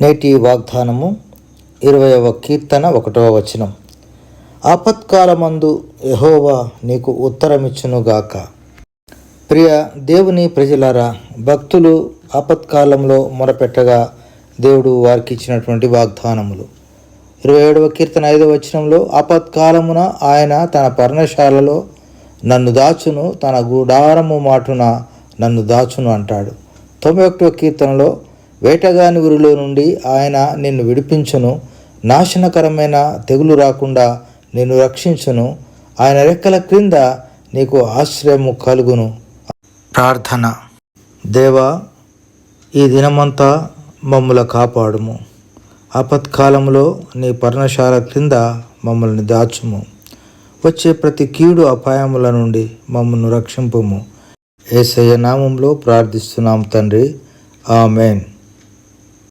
నేటి వాగ్దానము 20వ కీర్తన 1వ వచనం. ఆపత్కాలమందు యెహోవా నీకు ఉత్తరమిచ్చునుగాక. ప్రియ దేవుని ప్రజలారా, భక్తులు ఆపత్కాలంలో మొరపెట్టగా దేవుడు వారికి ఇచ్చినటువంటి వాగ్దానములు. 27వ కీర్తన 5వ వచనంలో, ఆపత్కాలమున ఆయన తన పర్ణశాలలో నన్ను దాచును, తన గుడారము మాటున నన్ను దాచును అంటాడు. 91వ కీర్తనలో, వేటగాని ఊరిలో నుండి ఆయన నిన్ను విడిపించును, నాశనకరమైన తెగులు రాకుండా నిన్ను రక్షించును, ఆయన రెక్కల క్రింద నీకు ఆశ్రయము కలుగును. ప్రార్థన. దేవా, ఈ దినమంతా మమ్మల్ని కాపాడుము. ఆపత్కాలంలో నీ పర్ణశాల క్రింద మమ్మల్ని దాచుము. వచ్చే ప్రతి కీడు అపాయముల నుండి మమ్మల్ని రక్షింపుము. యేసయ్య నామములో ప్రార్థిస్తున్నాం తండ్రి. ఆమేన్.